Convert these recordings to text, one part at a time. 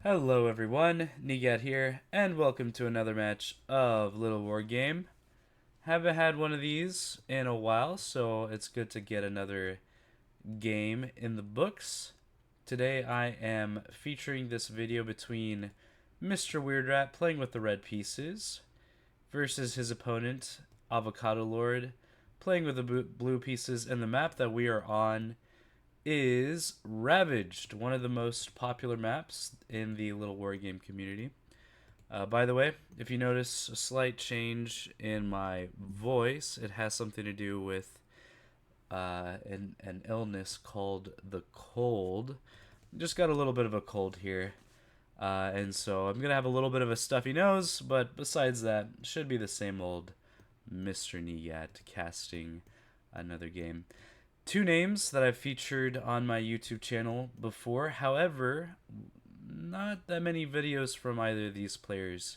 Hello everyone, Nigat here, and welcome to another match of LittleWarGame. Haven't had one of these in a while, so it's good to get another game in the books. Today I am featuring this video between Mr. WeirdRat playing with the red pieces versus his opponent, avocadolord, playing with the blue pieces, and the map that we are on is Ravaged, one of the most popular maps in the LittleWarGame community. By the way, if you notice a slight change in my voice, it has something to do with an illness called the cold. Just got a little bit of a cold here, and so I'm gonna have a little bit of a stuffy nose, but besides that, should be the same old Mr. Nigat casting another game. Two names that I've featured on my YouTube channel before. However, not that many videos from either of these players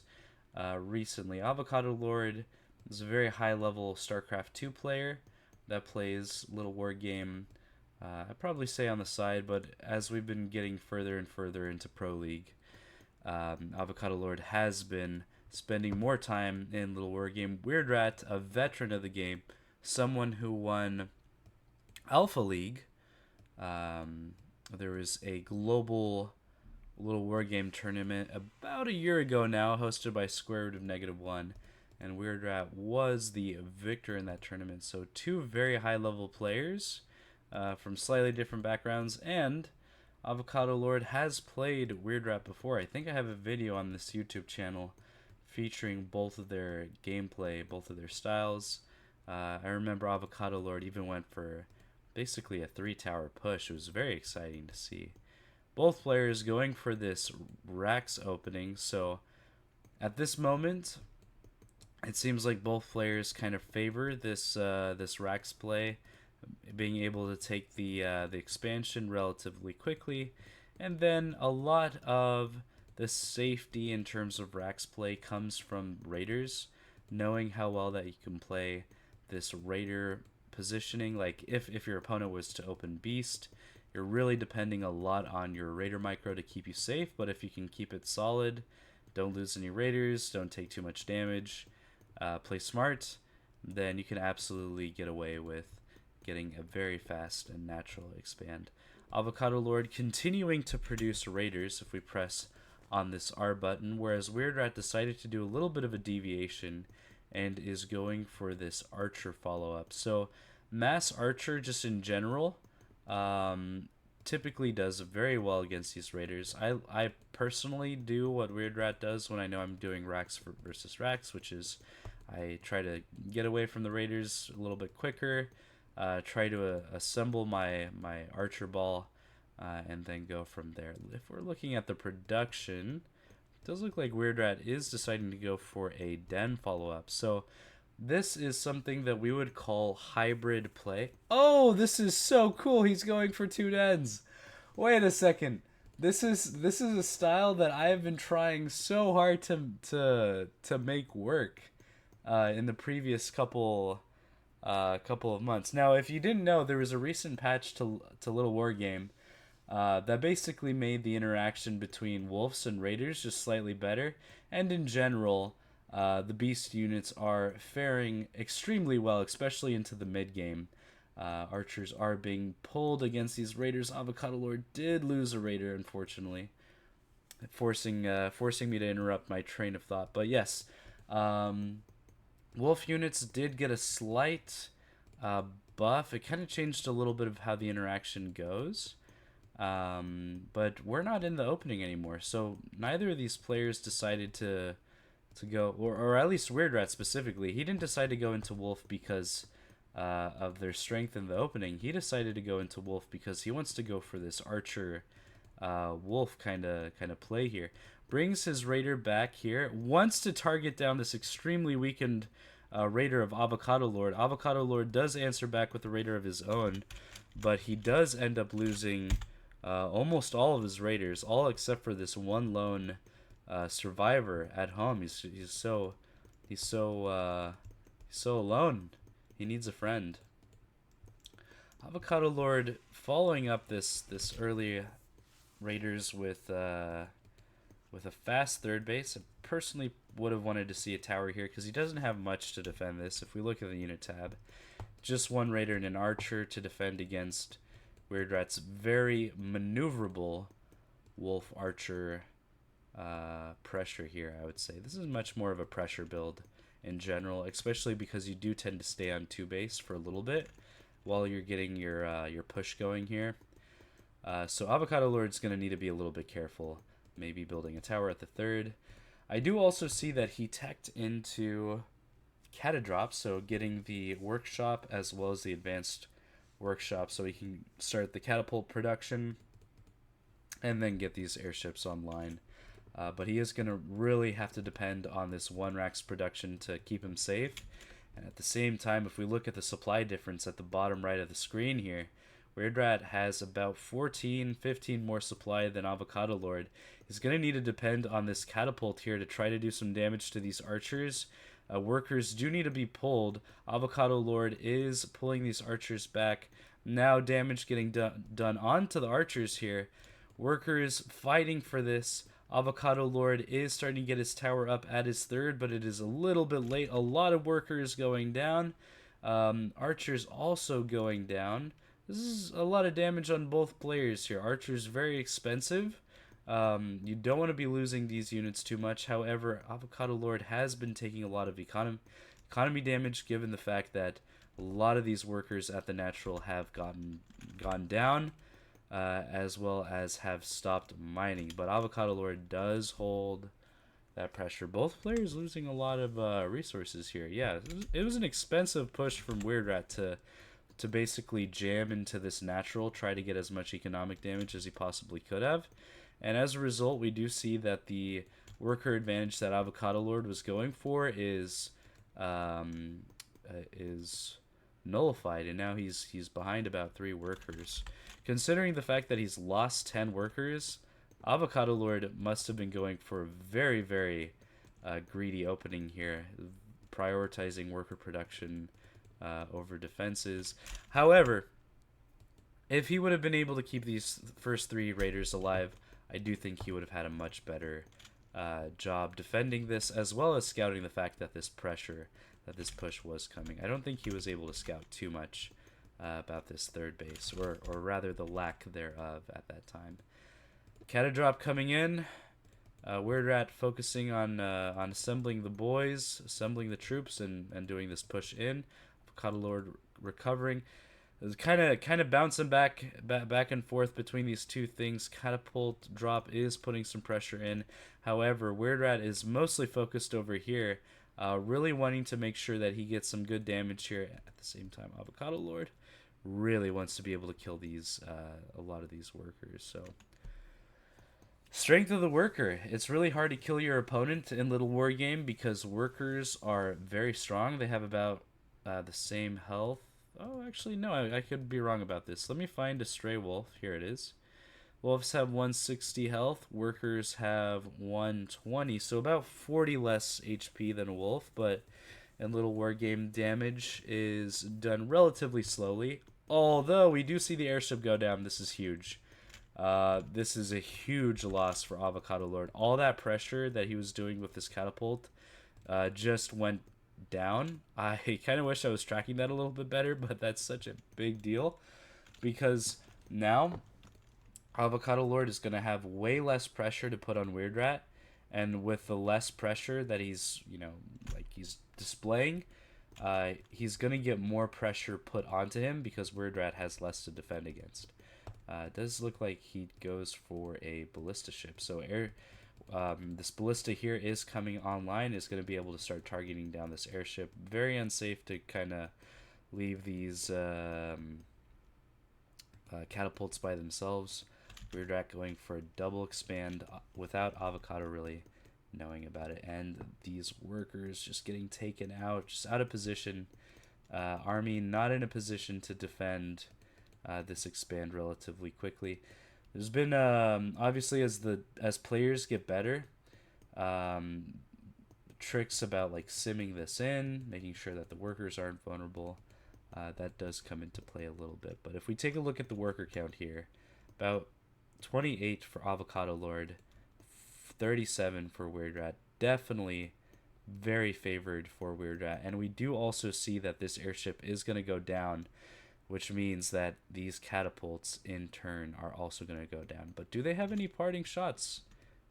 recently. Avocadolord is a very high-level StarCraft 2 player that plays LittleWarGame. I'd probably say on the side, but as we've been getting further and further into Pro League, Avocadolord has been spending more time in LittleWarGame. WeirdRat, a veteran of the game, someone who won Alpha League. There was a global LittleWarGame tournament about a year ago now, hosted by Square Root of -1, and WeirdRat was the victor in that tournament. So two very high-level players from slightly different backgrounds, and avocadolord has played WeirdRat before. I think I have a video on this YouTube channel featuring both of their gameplay, both of their styles. I remember avocadolord even went for basically a 3-tower push. It was very exciting to see both players going for this Rax opening. So at this moment, it seems like both players kind of favor this Rax play, being able to take the expansion relatively quickly, and then a lot of the safety in terms of Rax play comes from raiders, knowing how well that you can play this raider positioning. Like if your opponent was to open beast, you're really depending a lot on your raider micro to keep you safe, but if you can keep it solid, don't lose any raiders, don't take too much damage, play smart, then you can absolutely get away with getting a very fast and natural expand. Avocadolord continuing to produce raiders if we press on this R button, whereas WeirdRat decided to do a little bit of a deviation and is going for this archer follow-up. So mass archer just in general typically does very well against these raiders. I personally do what WeirdRat does when I know I'm doing Rax versus Rax, which is I try to get away from the raiders a little bit quicker, try to assemble my archer ball, and then go from there. If we're looking at the production, it does look like WeirdRat is deciding to go for a den follow-up. So this is something that we would call hybrid play. Oh, this is so cool. He's going for 2 dens. Wait a second. This is a style that I have been trying so hard to make work in the previous couple of months. Now, if you didn't know, there was a recent patch to LittleWarGame that basically made the interaction between wolves and raiders just slightly better, and in general, the beast units are faring extremely well, especially into the mid game. Archers are being pulled against these raiders. Avocadolord did lose a raider, unfortunately, forcing me to interrupt my train of thought. But yes, wolf units did get a slight buff. It kind of changed a little bit of how the interaction goes. But we're not in the opening anymore, so neither of these players decided to go, or at least WeirdRat specifically. He didn't decide to go into wolf because of their strength in the opening. He decided to go into wolf because he wants to go for this archer wolf kind of play here. Brings his raider back here, wants to target down this extremely weakened raider of avocadolord. Avocadolord does answer back with a raider of his own, but he does end up losing almost all of his raiders, all except for this one lone survivor at home. He's so alone. He needs a friend. Avocadolord following up this early raiders with with a fast third base. I personally would have wanted to see a tower here because he doesn't have much to defend this. If we look at the unit tab, just one raider and an archer to defend against WeirdRat's very maneuverable wolf archer pressure here, I would say. This is much more of a pressure build in general, especially because you do tend to stay on 2 base for a little bit while you're getting your push going here. So Avocadolord's going to need to be a little bit careful, maybe building a tower at the third. I do also see that he teched into Catadrop, so getting the workshop as well as the advanced workshop so he can start the catapult production and then get these airships online. But he is going to really have to depend on this 1-Rax production to keep him safe. And at the same time, if we look at the supply difference at the bottom right of the screen here, WeirdRat has about 14, 15 more supply than Avocadolord. He's going to need to depend on this catapult here to try to do some damage to these archers. Workers do need to be pulled. Avocadolord is pulling these archers back. Now damage getting done onto the archers here. Workers fighting for this. Avocadolord is starting to get his tower up at his third, but it is a little bit late. A lot of workers going down. Archers also going down. This is a lot of damage on both players here. Archer's very expensive. You don't want to be losing these units too much. However, Avocadolord has been taking a lot of economy damage given the fact that a lot of these workers at the natural have gone down, as well as have stopped mining. But Avocadolord does hold that pressure. Both players losing a lot of resources here. Yeah, it was an expensive push from WeirdRat to basically jam into this natural, try to get as much economic damage as he possibly could have. And as a result, we do see that the worker advantage that Avocadolord was going for is nullified, and now he's behind about 3 workers. Considering the fact that he's lost 10 workers, Avocadolord must have been going for a very, very greedy opening here, prioritizing worker production over defenses. However, if he would have been able to keep these first 3 raiders alive, I do think he would have had a much better job defending this, as well as scouting the fact that this push was coming. I don't think he was able to scout too much about this third base, or rather the lack thereof at that time. Catadrop coming in. WeirdRat focusing on assembling the boys, assembling the troops, and doing this push in. Avocadolord recovering. Kind of bouncing back and forth between these two things. Catapult drop is putting some pressure in. However, WeirdRat is mostly focused over here, really wanting to make sure that he gets some good damage here. At the same time, Avocadolord really wants to be able to kill these a lot of these workers. So, strength of the worker. It's really hard to kill your opponent in LittleWarGame because workers are very strong. They have about the same health. Oh, actually, no, I could be wrong about this. Let me find a stray wolf. Here it is. Wolves have 160 health. Workers have 120, so about 40 less HP than a wolf, but in LittleWarGame, damage is done relatively slowly. Although, we do see the airship go down. This is huge. This is a huge loss for Avocadolord. All that pressure that he was doing with this catapult just went down. I kind of wish I was tracking that a little bit better, but that's such a big deal because now Avocadolord is going to have way less pressure to put on WeirdRat, and with the less pressure that he's displaying, he's going to get more pressure put onto him because WeirdRat has less to defend against. It does look like he goes for a ballista ship, so this ballista here is coming online, is going to be able to start targeting down this airship. Very unsafe to kind of leave these catapults by themselves. WeirdRat going for a double expand without Avocado really knowing about it. And these workers just getting taken out, just out of position. Army not in a position to defend this expand relatively quickly. There's been obviously as players get better, tricks about like simming this in, making sure that the workers aren't vulnerable. That does come into play a little bit. But if we take a look at the worker count here, about 28 for Avocadolord, 37 for WeirdRat. Definitely very favored for WeirdRat. And we do also see that this airship is going to go down, which means that these catapults in turn are also going to go down. But do they have any parting shots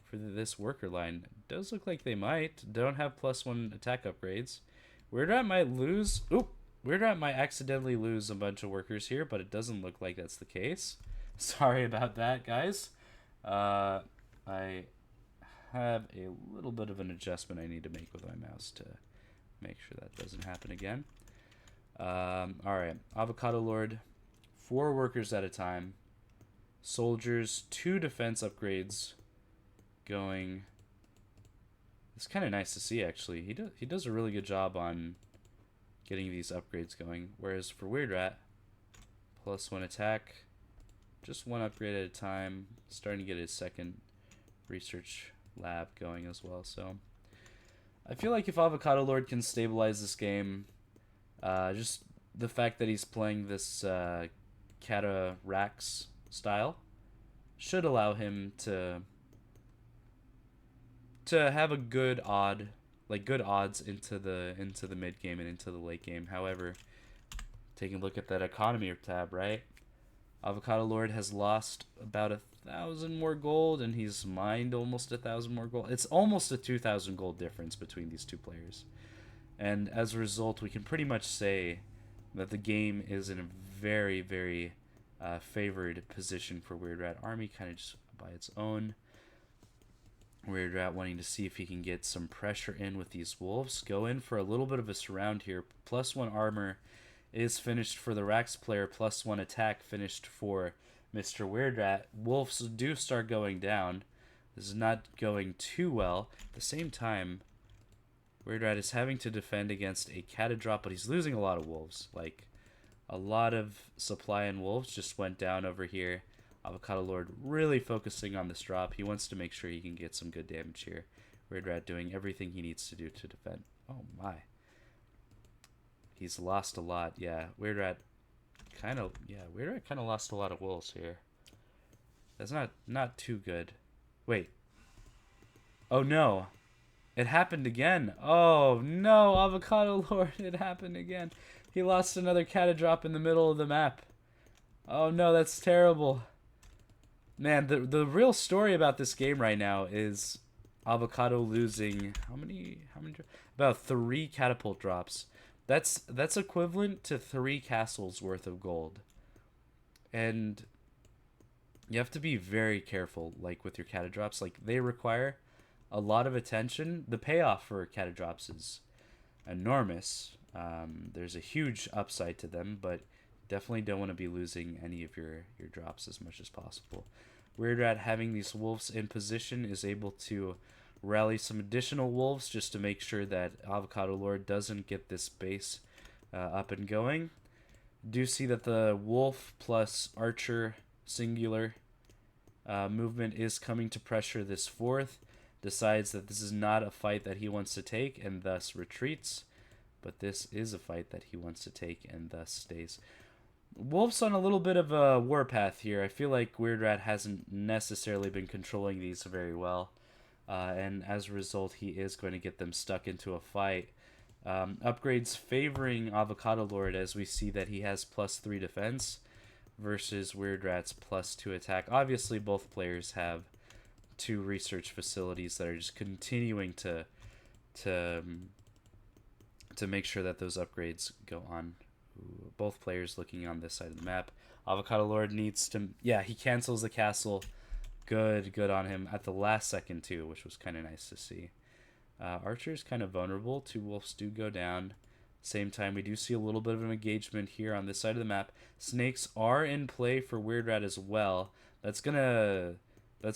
for this worker line? Does look like they might. Don't have +1 attack upgrades. WeirdRat might lose. Oop! WeirdRat might accidentally lose a bunch of workers here, but it doesn't look like that's the case. Sorry about that, guys. I have a little bit of an adjustment I need to make with my mouse to make sure that doesn't happen again. Alright, avocadolord, 4 workers at a time. Soldiers, 2 defense upgrades going. It's kind of nice to see, actually. He does a really good job on getting these upgrades going. Whereas for WeirdRat, +1 attack, just 1 upgrade at a time. Starting to get his second research lab going as well. So I feel like if avocadolord can stabilize this game, just the fact that he's playing this Catarax style should allow him to have a good odds into the mid game and into the late game. However, taking a look at that economy tab, right? Avocadolord has lost about 1,000 more gold, and he's mined almost 1,000 more gold. It's almost a 2,000 gold difference between these two players. And as a result, we can pretty much say that the game is in a very, very favored position for WeirdRat. Army kind of just by its own. WeirdRat wanting to see if he can get some pressure in with these wolves. Go in for a little bit of a surround here. +1 armor is finished for the Rax player. +1 attack finished for Mr. WeirdRat. Wolves do start going down. This is not going too well. At the same time, WeirdRat is having to defend against a catadrop, but he's losing a lot of wolves. Like, a lot of supply and wolves just went down over here. Avocadolord really focusing on this drop. He wants to make sure he can get some good damage here. WeirdRat doing everything he needs to do to defend. Oh my. He's lost a lot. Yeah, WeirdRat kind of lost a lot of wolves here. That's not too good. Wait. Oh no. It happened again. Oh no, avocadolord, it happened again. He lost another catadrop in the middle of the map. Oh no, that's terrible. Man, the real story about this game right now is Avocado losing about 3 catapult drops. That's equivalent to 3 castles worth of gold. And you have to be very careful, like with your catadrops. Like, they require a lot of attention. The payoff for catadrops is enormous. There's a huge upside to them, but definitely don't want to be losing any of your drops as much as possible. WeirdRat, having these wolves in position, is able to rally some additional wolves just to make sure that avocadolord doesn't get this base up and going. Do see that the wolf plus archer singular movement is coming to pressure this 4th. Decides that this is not a fight that he wants to take and thus retreats. But this is a fight that he wants to take and thus stays. Wolf's on a little bit of a warpath here. I feel like WeirdRat hasn't necessarily been controlling these very well. And as a result, he is going to get them stuck into a fight. Upgrades favoring avocadolord, as we see that he has +3 defense versus WeirdRat's +2 attack. Obviously, both players have 2 research facilities that are just continuing to make sure that those upgrades go on. Ooh, both players looking on this side of the map. Avocadolord needs to... Yeah, he cancels the castle. Good on him at the last second, too, which was kind of nice to see. Archer's kind of vulnerable. 2 wolves do go down. Same time, we do see a little bit of an engagement here on this side of the map. Snakes are in play for WeirdRat as well. That's gonna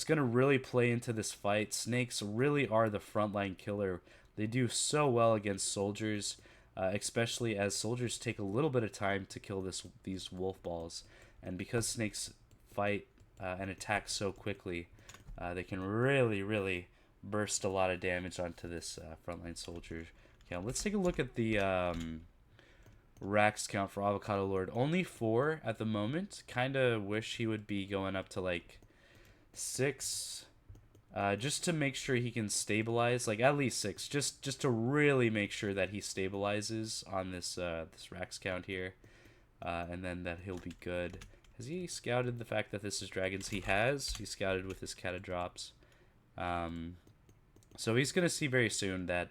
really play into this fight. Snakes really are the frontline killer. They do so well against soldiers, especially as soldiers take a little bit of time to kill these wolf balls. And because snakes fight and attack so quickly, they can really burst a lot of damage onto this frontline soldier. Okay, let's take a look at the racks count for avocadolord. Only 4 at the moment. Kind of wish he would be going up to like 6 just to make sure he can stabilize, like at least 6, just to really make sure that he stabilizes on this Rax count here, and then that he'll be good. Has he scouted the fact that this is dragons? He has. He scouted with his catadrops. So he's gonna see very soon that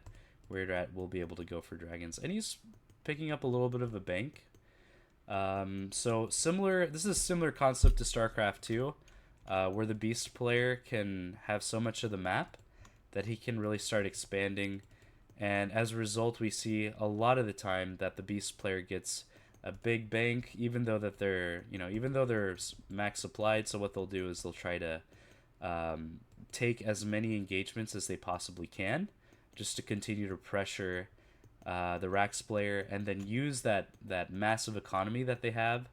WeirdRat will be able to go for dragons, and he's picking up a little bit of a bank. So similar. This is a similar concept to StarCraft 2. Where the beast player can have so much of the map that he can really start expanding, and as a result we see a lot of the time that the beast player gets a big bank, even though that they're max supplied. So what they'll do is they'll try to take as many engagements as they possibly can, just to continue to pressure the Rax player, and then use that massive economy that they have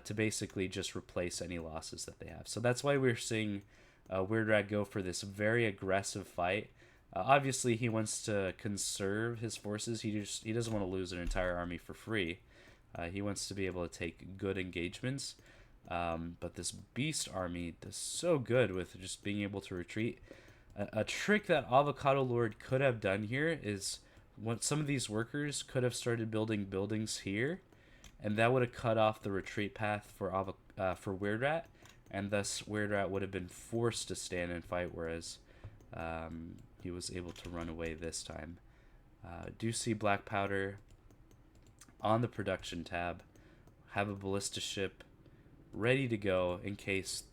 to basically just replace any losses that they have. So that's why we're seeing WeirdRat go for this very aggressive fight. Obviously, he wants to conserve his forces. He doesn't want to lose an entire army for free. He wants to be able to take good engagements. But this beast army does so good with just being able to retreat. A trick that avocadolord could have done here is when some of these workers could have started building buildings here, and that would have cut off the retreat path for WeirdRat, and thus WeirdRat would have been forced to stand and fight, whereas he was able to run away this time. Do see black powder on the production tab, have a ballista ship ready to go in case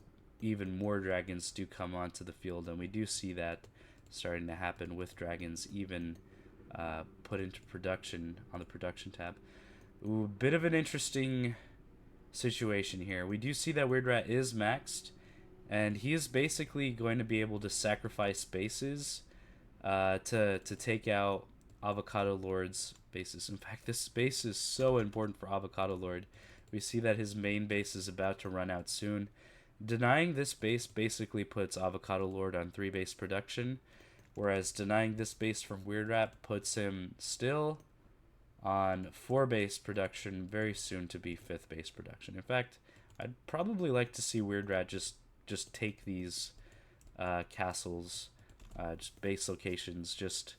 even more dragons do come onto the field, and we do see that starting to happen with dragons even put into production on the production tab. Ooh, bit of an interesting situation here. We do see that WeirdRat is maxed, and he is basically going to be able to sacrifice bases to take out avocadolord's bases. In fact, this base is so important for avocadolord. We see that his main base is about to run out soon. Denying this base basically puts avocadolord on 3 base production, whereas denying this base from WeirdRat puts him still on 4 base production, very soon to be 5th base production. In fact, I'd probably like to see WeirdRat just take these castles, just base locations, just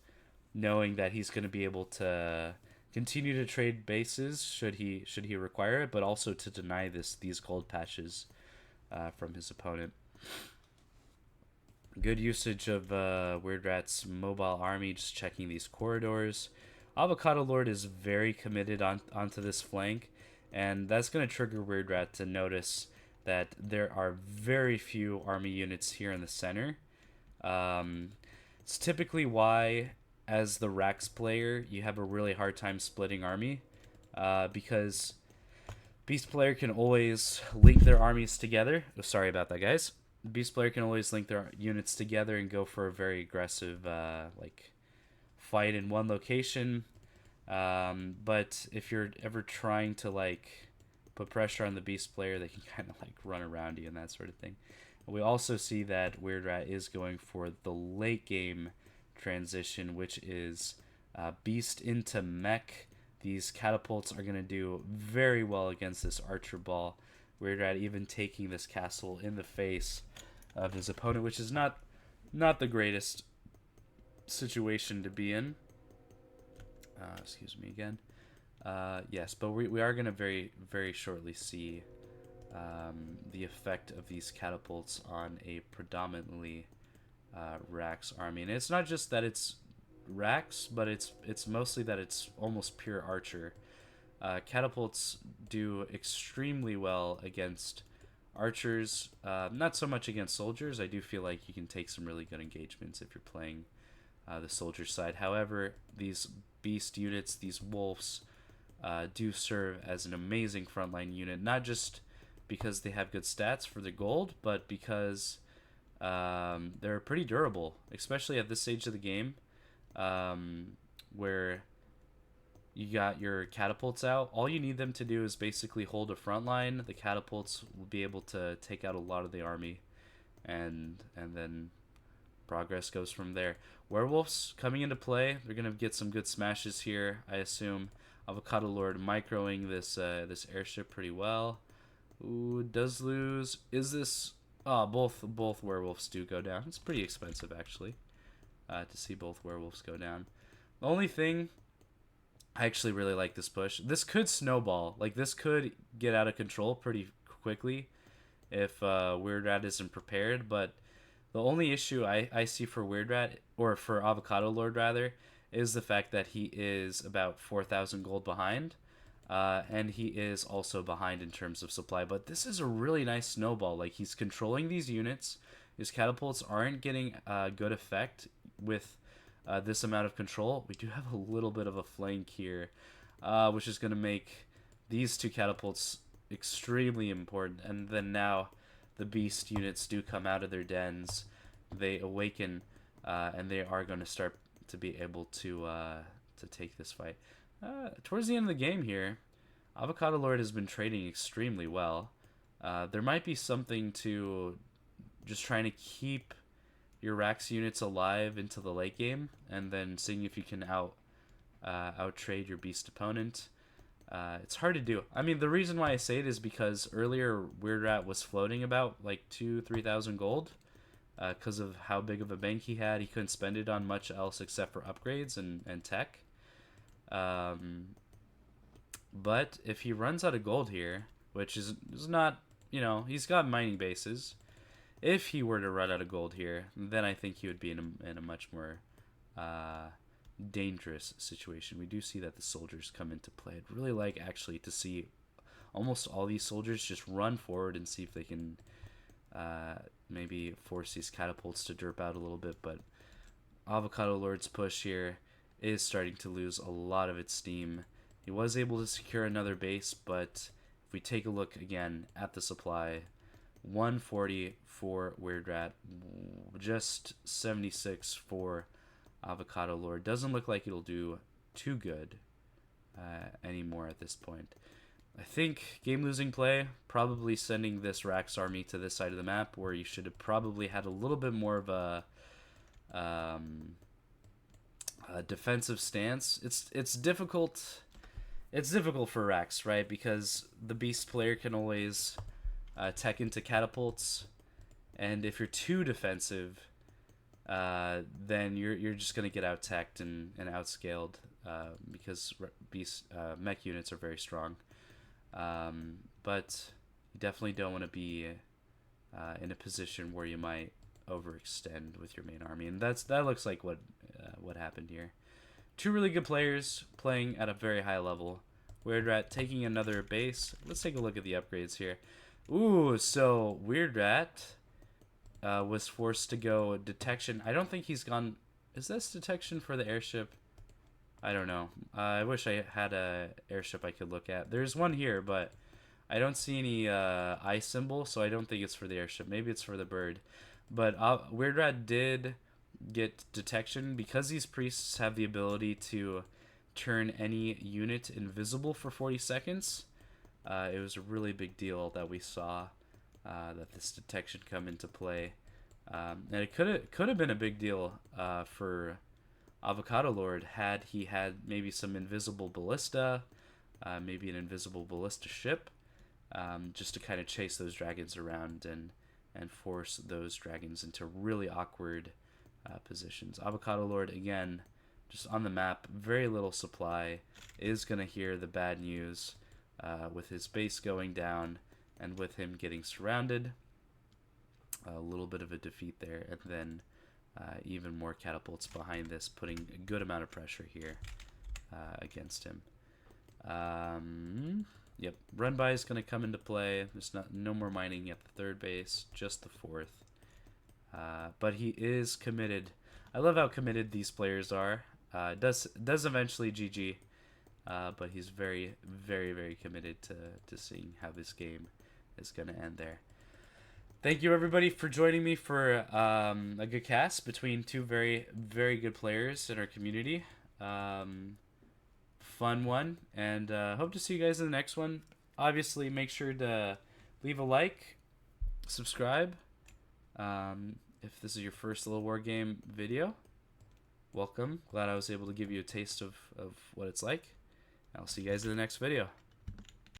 knowing that he's going to be able to continue to trade bases should he require it, but also to deny these gold patches from his opponent. Good usage of WeirdRat's mobile army, just checking these corridors. Avocadolord is very committed onto this flank, and that's going to trigger WeirdRat to notice that there are very few army units here in the center. It's typically why, as the Rax player, you have a really hard time splitting army, because Beast player can always link their armies together. Oh, sorry about that, guys. Beast player can always link their units together and go for a very aggressive fight in one location, but if you're ever trying to put pressure on the beast player, they can kind of run around you and that sort of thing. We also see that WeirdRat is going for the late game transition, which is beast into mech. These catapults are going to do very well against this archer ball. WeirdRat even taking this castle in the face of his opponent, which is not the greatest situation to be in. Excuse me again. Yes, but we are going to very, very shortly see the effect of these catapults on a predominantly Rax army. And it's not just that it's Rax, but it's mostly that it's almost pure archer. Catapults do extremely well against archers, not so much against soldiers. I do feel like you can take some really good engagements if you're playing the soldier side. However, these beast units, these wolves, do serve as an amazing frontline unit, not just because they have good stats for the gold, but because they're pretty durable, especially at this stage of the game, where you got your catapults out. All you need them to do is basically hold a front line. The catapults will be able to take out a lot of the army, and then progress goes from there. Werewolves coming into play. They're gonna get some good smashes here, I assume. Avocadolord microing this airship pretty well. Ooh, does lose. Is this? Oh, both werewolves do go down. It's pretty expensive actually, to see both werewolves go down. The only thing, I actually really like this push. This could snowball. Like this could get out of control pretty quickly if WeirdRat isn't prepared. But the only issue I see for WeirdRat, or for avocadolord rather, is the fact that he is about 4,000 gold behind. And he is also behind in terms of supply. But this is a really nice snowball. Like, he's controlling these units. His catapults aren't getting good effect with this amount of control. We do have a little bit of a flank here, which is going to make these two catapults extremely important. And then now the beast units do come out of their dens. They awaken, and they are going to start to be able to take this fight. Towards the end of the game here, avocadolord has been trading extremely well. There might be something to just trying to keep your Rax units alive into the late game, and then seeing if you can out trade your beast opponent. It's hard to do. I mean, the reason why I say it is because earlier WeirdRat was floating about like 2,000-3,000 gold, because of how big of a bank he had. He couldn't spend it on much else except for upgrades and tech. But if he runs out of gold here, which is not, he's got mining bases. If he were to run out of gold here, then I think he would be in a much more dangerous situation. We do see that the soldiers come into play. I'd really like actually to see almost all these soldiers just run forward and see if they can maybe force these catapults to derp out a little bit. But avocadolord's push here is starting to lose a lot of its steam. He was able to secure another base, but if we take a look again at the supply, 140 for WeirdRat, just 76 for avocadolord. Doesn't look like it'll do too good anymore at this point. I think game-losing play, probably sending this Rax army to this side of the map, where you should have probably had a little bit more of a defensive stance. It's difficult. It's difficult for Rax, right? Because the beast player can always tech into catapults, and if you're too defensive, then you're just gonna get out teched and outscaled, because beast mech units are very strong. But you definitely don't want to be in a position where you might overextend with your main army, and that looks like what happened here. Two really good players playing at a very high level. WeirdRat taking another base. Let's take a look at the upgrades here. Ooh, so WeirdRat was forced to go detection. I don't think he's gone. Is this detection for the airship? I don't know. I wish I had a airship I could look at. There's one here, but I don't see any eye symbol, so I don't think it's for the airship. Maybe it's for the bird. But WeirdRat did get detection because these priests have the ability to turn any unit invisible for 40 seconds. It was a really big deal that we saw that this detection come into play, and it could have been a big deal for avocadolord had he had maybe some invisible ballista, maybe an invisible ballista ship, just to kind of chase those dragons around and force those dragons into really awkward positions. Avocadolord, again, just on the map, very little supply, is going to hear the bad news with his base going down and with him getting surrounded. A little bit of a defeat there, and then even more catapults behind this, putting a good amount of pressure here against him. Yep, run by is going to come into play. There's no more mining at the third base, just the fourth. But he is committed. I love how committed these players are. Does eventually GG, but he's very, very, very committed to seeing how this game is going to end there. Thank you, everybody, for joining me for a good cast between two very, very good players in our community. Fun one, and hope to see you guys in the next one. Obviously, make sure to leave a like, subscribe. If this is your first LittleWarGame video, welcome. Glad I was able to give you a taste of what it's like. I'll see you guys in the next video.